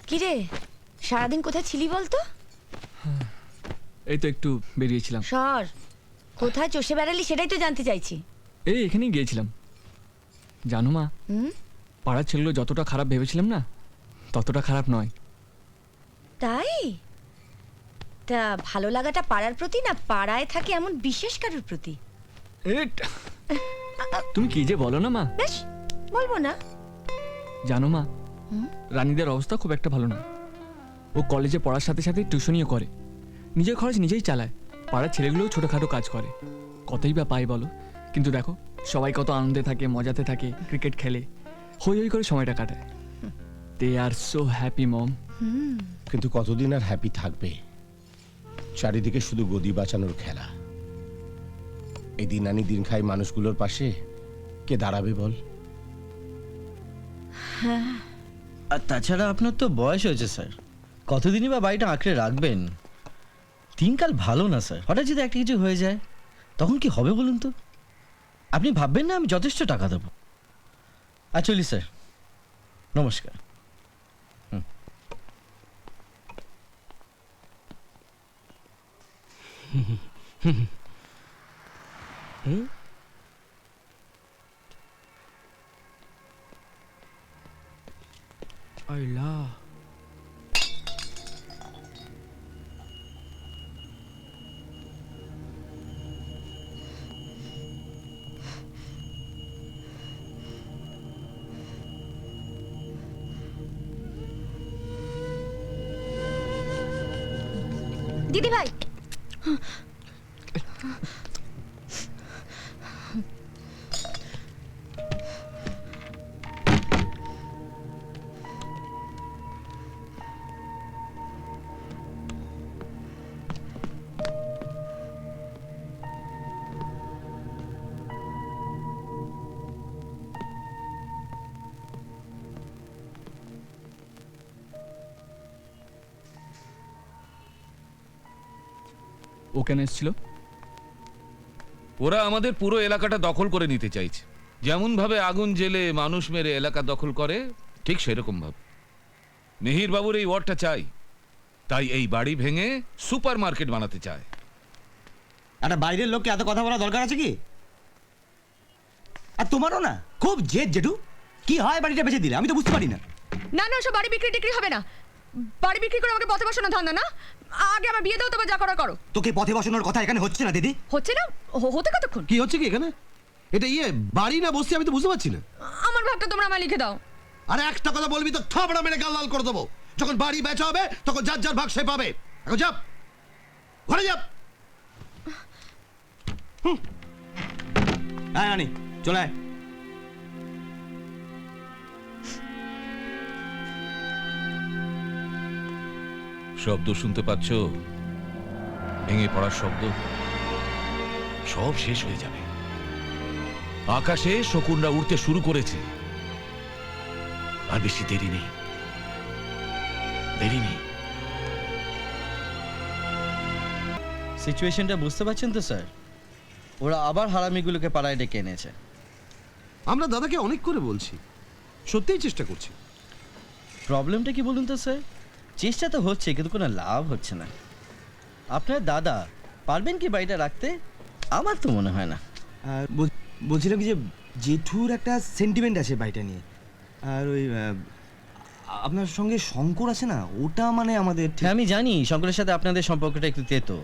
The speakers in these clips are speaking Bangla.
কিরে সারাদিন কোথায় ছিলি বলতো? এই তো একটু বেরিয়েছিলাম। সর, কোথায় চষে বেড়ালি সেটাই তো জানতে চাইছি। এই এখানেই গিয়েছিলাম। জানো মা, হুম, পাড়ার ছেলেগুলো যতটা খারাপ ভেবেছিলাম না, ততটা খারাপ নয়। তাই? তা ভালো লাগাটা পাড়ার প্রতি না পাড়ায় থাকে এমন বিশেষ কারোর প্রতি? তুমি কি যে বলো না মা। বেশ, বলবো না। জানো মা, হুম? রানীদের অবস্থা খুব একটা ভালো না। ও কলেজে পড়ার সাথে সাথে টিউশনিও করে, নিজের খরচ নিজেই চালায়। পাড়ার ছেলেগুলোও ছোটোখাটো কাজ করে, কতই বা পায় বলো। কিন্তু দেখো সবাই কত আনন্দে থাকে, মজাতে থাকে, ক্রিকেট খেলে, হই হই করে সময়টা কাটায়। দে আর সো হ্যাপি মম। কিন্তু কতদিন আর হ্যাপি থাকবে? চারিদিকে শুধু গদি বাঁচানোর খেলা। এই দিন আনি দিন খাই মানুষগুলোর পাশে কে দাঁড়াবে বল? আর তাছাড়া আপনার তো বয়স হয়েছে স্যার, কতদিনই বা বাড়িটা আঁকড়ে রাখবেন? দিনকাল ভালো না স্যার, হঠাৎ যদি একটা কিছু হয়ে যায় তখন কি হবে বলুন তো? আপনি ভাববেন না আমি যথেষ্ট টাকা দেবো। চলি স্যার, নমস্কার। আল্লাহ, দিদি ভাই, ও কেন এসেছিল? ওরা আমাদের পুরো এলাকাটা দখল করে নিতে চাইছে। যেমন ভাবে আগুন জেলে মানুষ মেরে এলাকা দখল করে, ঠিক সেরকম ভাবে মিহির বাবুর এই ওয়ার্ডটা চাই। তাই এই বাড়ি ভেঙে সুপার মার্কেট বানাতে চায়। একটা বাইরের লোককে এত কথা বলা দরকার আছে কি? আর তোমারও না খুব জেদ জেঠু। কি হয় বাড়িটা বেঁচে দিলে আমি তো বুঝতে পারি না। না না, ওসব বাড়ি বিক্রি টিক্রি হবে না। বাড়ি বিক্রি করে আমাকে পথে বসানো ধান্দা না। আগে আমার বিয়ে দাও, তবে যা করার করো। তোকে পথে বসানোর কথা এখানে হচ্ছে না দিদি। হচ্ছে না? হতে কতক্ষণ? কি হচ্ছে কি এখানে? এটা বাড়ি না বসছি আমি তো বুঝতে পারছি না। আমার ভাগটা তোমরা আমায় লিখে দাও। আরে একটা কথা বলবি তো থাপড়া মেরে গাল লাল করে দেবো। যখন বাড়ি বেচা হবে তখন যার যার ভাগ সে পাবে। এখন যাপ, ঘরে যাপ। হ্যাঁ রানি চলে আয়। শব্দ শুনতে পাচ্ছ? ভেঙে পড়ার শব্দ। সব শেষ হয়ে যাবে। আকাশে শকুনরা উড়তে শুরু করেছে। আর বেশি দেরি নেই, দেরি নেই। সিচুয়েশনটা বুঝতে পারছেন তো স্যার? ওরা আবার হারামিগুলোকে পাড়ায় ডেকে এনেছে। আমরা দাদাকে অনেক করে বলছি, সত্যিই চেষ্টা করছি। প্রবলেমটা কি বলুন তো স্যার? চেষ্টা তো হচ্ছে কিন্তু কোনো লাভ হচ্ছে না। আপনার দাদা পারবেন কি বাড়িটা রাখতে? আমার তো মনে হয় না। আর বলছিলাম কি যে জেঠুর একটা সেন্টিমেন্ট আছে বাড়িটা নিয়ে। আর ওই আপনার সঙ্গে শঙ্কর আছে না, ওটা মানে আমাদের হ্যাঁ আমি জানি শঙ্করের সাথে আপনাদের সম্পর্কটা একটু তেতো।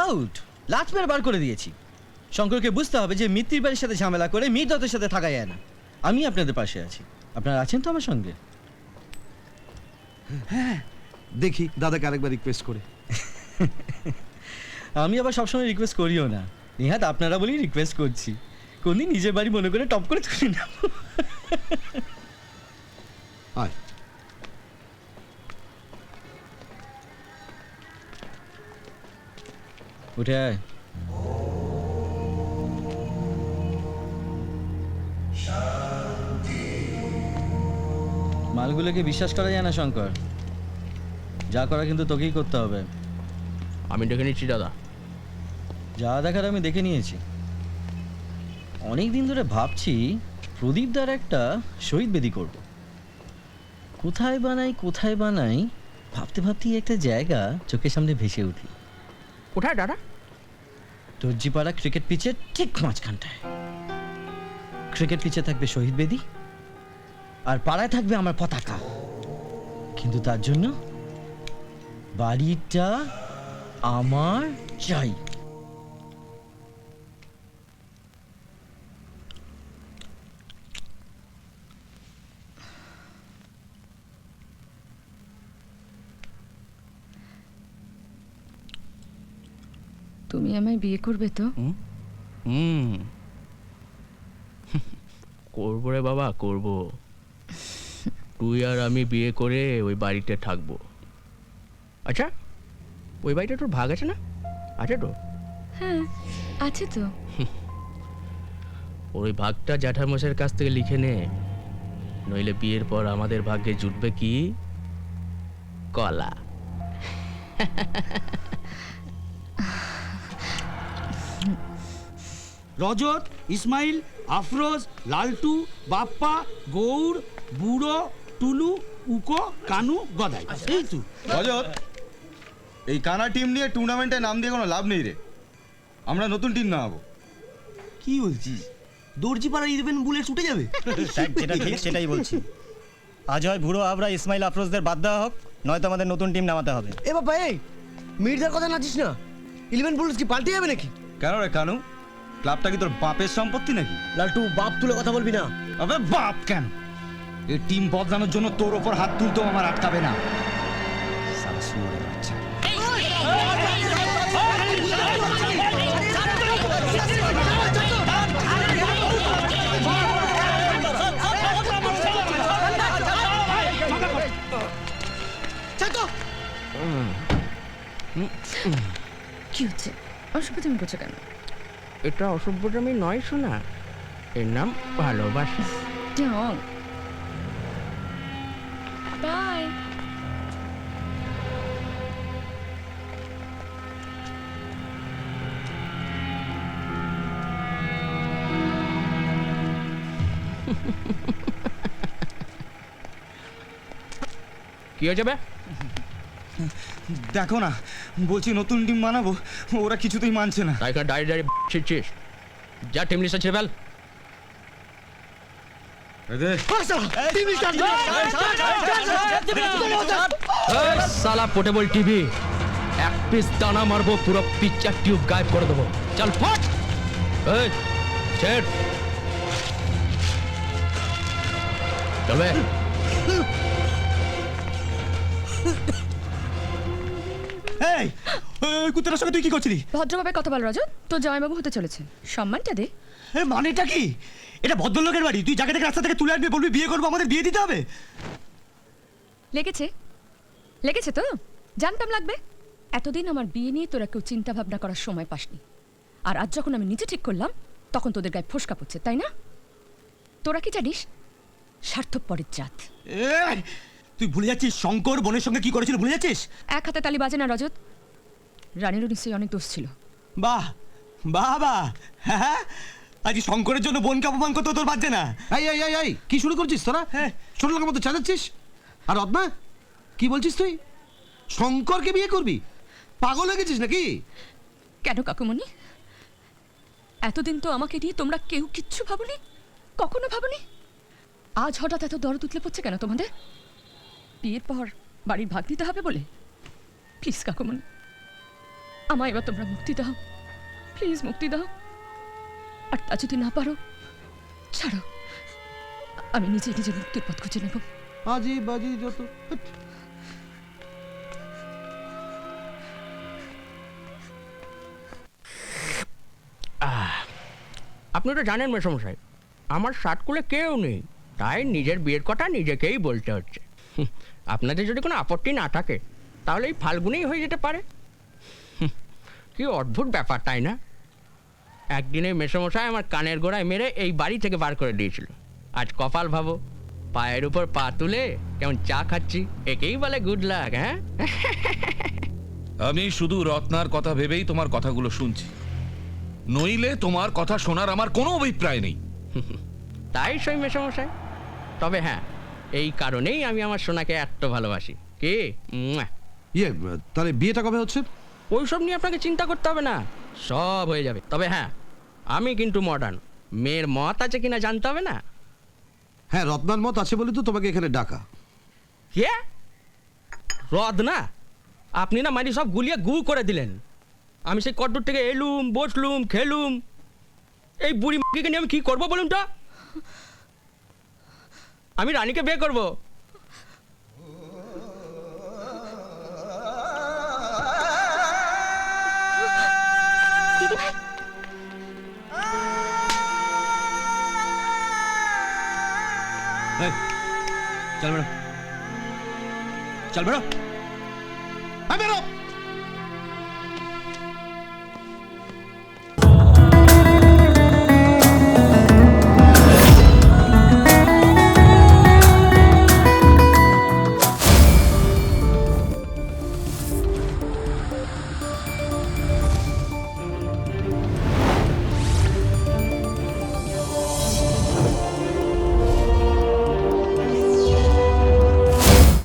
আউট, লাস্ট বার বার করে দিয়েছি। শঙ্করকে বুঝতে হবে যে মিত্তির বাড়ির সাথে ঝামেলা করে মিত দত্তের সাথে থাকা যায় না। আমি আপনাদের পাশে আছি, আপনারা আছেন তো আমার সঙ্গে? হ্যাঁ দেখি দাদাকে আরেকবার রিকোয়েস্ট করে। আমি আবার সবসময় রিকোয়েস্ট করিও না, নিহাত আপনারা বলেই রিকোয়েস্ট করছি। কোনদিন নিজের বাড়ি মনে করে টপ করে তুলি না। আয় উঠে আয়। মালগুলোকে বিশ্বাস করা যায় না শঙ্কর, যা করা কিন্তু তোকেই করতে হবে। আমি ডেকে নিচ্ছি দাদা। যা দেখার আমি দেখে নিয়েছি। অনেক দিন ধরে ভাবছি প্রদীপ দার একটা শহীদ বেদি করব। কোথায় বানাই ভাবতে ভাবতেই একটা জায়গা চোখের সামনে ভেসে উঠল। কোথায় দাদা? দর্জিপাড়া ক্রিকেট পিচের ঠিক মাঝখানটায়। ক্রিকেট পিচে থাকবে শহীদ বেদি, আর পাড়ায় থাকবে আমার পতাকা। কিন্তু তার জন্য বাড়িটা আমার চাই। তুমি আমায় বিয়ে করবে তো? হুম করবো রে বাবা, করবো। তুই আর আমি বিয়ে করে ওই বাড়িতে থাকবো। আচ্ছা, ওই বাড়িটা তোর ভাগ আছে না? আছে তো? হ্যাঁ আছে তো। ওই ভাগটা জ্যাঠামশাইয়ের কাছ থেকে লিখে নে, নইলে বিয়ের পর আমাদের ভাগ্যে জুটবে কি? কলা। রজত, ইসমাইল, আফরোজ, লালটু, বাপ্পা, গৌর, বুড়ো, টুলু, উকো, কানু, গদাই। এই তো। রজত, এই কানা টিম নিয়ে টুর্নামেন্টে নাম দিয়ে কোনো লাভ নেই রে। আমরা নতুন টিম নামাবো। কি বলছিস? দর্জিপাড়া 11 বুলেট উঠে যাবে? যেটা ঠিক সেটাই বলছি। আজ হয় বুড়ো আবরা ইসমাইল আফরোজদের বাদ দেওয়া হোক, নয়তো আমাদের নতুন টিম নামাতে হবে। এ বাবা, এই মির্জার কথা নাচিস না। 11 বুলেট কি পাল্টে যাবে নাকি? কেন রে কানু, ক্লাবটা কি তোর বাপের সম্পত্তি নাকি? লালটু, বাপ তুলে কথা বলবি না। আবে বাপ কেন? এই টিম বদলানোর জন্য তোর ওপর হাত তুলতেও আমার আটকাবে না। শালা শুয়োরের বাচ্চা। কি হচ্ছে? অসভ্য তুমি করছো কেন? এটা অসভ্যতামি নয় শোনা, এর নাম ভালোবাসা। বাই। কি হয়ে যাবে? দেখো না, বলছি নতুন টিম বানাবো, ওরা কিছুতেই মানছে না। তাই এখানে দাঁড়িয়ে দাঁড়িয়ে ছিটছিস? যা টিম লিস্টে ছেড়ে ফেল। এই সালা পোর্টেবল টিভি, এক পিস দানা মারবো, পুরো পিকচার টিউব গায়েব করে দেবো। চল ফট। এই ছেড়। চলবে। এই কুত্তার সঙ্গে তুই কি করছিলি? ভদ্রভাবে কথা বল রজত, তোর জামাইবাবু হতে চলেছে, সম্মানটা দে। মানেটা কি? এটা ভদ্রলোকের বাড়ি, তুই যাকে থেকে রাস্তা থেকে তুলে আনবি, বলবি বিয়ে করবো, আমাদের বিয়ে দিতে হবে? লেগেছে তো? জানতাম লাগবে। এতদিন আমার বিয়ে নিয়ে তোরা কেউ চিন্তা ভাবনা করার সময় পাসনি, আর আজ যখন আমি নিজে ঠিক করলাম তখন তোদের গায়ে ফোসকা পড়ছে, তাই না? তোরা কি জানিস? স্বার্থপরের জাত। তুই ভুলে যাচ্ছিস শঙ্কর বোনের সঙ্গে কি করেছিল? ভুলে যাচ্ছিস? এক হাতে তালি বাজে না রজত। রানীরও নিশ্চয়ই অনেক দোষ ছিল। বাহ বাহ বাহ, হ্যাঁ, আজ শঙ্করের জন্য বোনকে অপমান করতে তোর বাজছে না? এই কি শুরু করছিস তোরা? হ্যাঁ। ছোট লোকের মতো চাঁদাচ্ছিস। আর রত্না, কি বলছিস তুই? শঙ্করকে বিয়ে করবি? পাগল হয়ে গেছিস নাকি? কেন কাকুমণি, এতদিন তো আমাকে নিয়ে তোমরা কেউ কিচ্ছু ভাবনি, কখনো ভাবনি। আজ হঠাৎ এত দরদ উতলে পড়ছে কেন তোমাদের? বিয়ের পর বাড়ির ভাগ দিতে হবে বলে? প্লিজ কাকুমণি, আমায় এবার তোমরা মুক্তি দাও, প্লিজ মুক্তি দাও। আর তা যদি না পারো, ছাড়ো, আমি নিজে নিজের মুক্তির পথ খুঁজে নেব। আজি বাজি যত। আপনি তো জানেন মেসমশাই, আমার সাতকুলে কেউ নেই, তাই নিজের বিয়ের কথা নিজেকেই বলতে হচ্ছে। আপনাদের যদি কোনো আপত্তি না থাকে তাহলে এই ফাল্গুনেই হয়ে যেতে পারে। কি অদ্ভুত ব্যাপার, তাই না? একদিনে মেসমশাই আমার কানের গোড়ায় মেরে এই বাড়ি থেকে বার করে দিয়েছিল। আজ কপাল ভাবো, পায়ের উপর পা তুলে কেমন চা খাচ্ছি, একেই বলে গুড লাক। হ্যাঁ, আমি শুধু রত্নার কথা ভেবেই তোমার কথাগুলো শুনছি, নইলে তোমার কথা শোনার আমার কোনো অভিপ্রায় নেই। তাই সই মেসমশাই। তবে হ্যাঁ, এই কারণেই আমি আমার সোনাকে এত ভালোবাসি। কে ইয়ে তাহলে বিয়েটা কবে হচ্ছে? ওইসব নিয়ে আপনাকে চিন্তা করতে হবে না, সব হয়ে যাবে। তবে হ্যাঁ, আমি কিন্তু মডার্ন, মেয়ের মত আছে কিনা জানতে হবে না। হ্যাঁ, রত্নার মত আছে বলে তো তোমাকে এখানে ডাকা। কে রদ না? আপনি না মারি সব গুলিয়ে গু করে দিলেন। আমি সেই কট্টর থেকে এলুম, বসলুম, খেলুম, এই বুড়ি মাকে নিয়ে আমি কি করবো বলুন তো? আমি রানীকে বিয়ে করব। দিদি ভাই, এই, চল বেরো, চল বেরো। বেরো।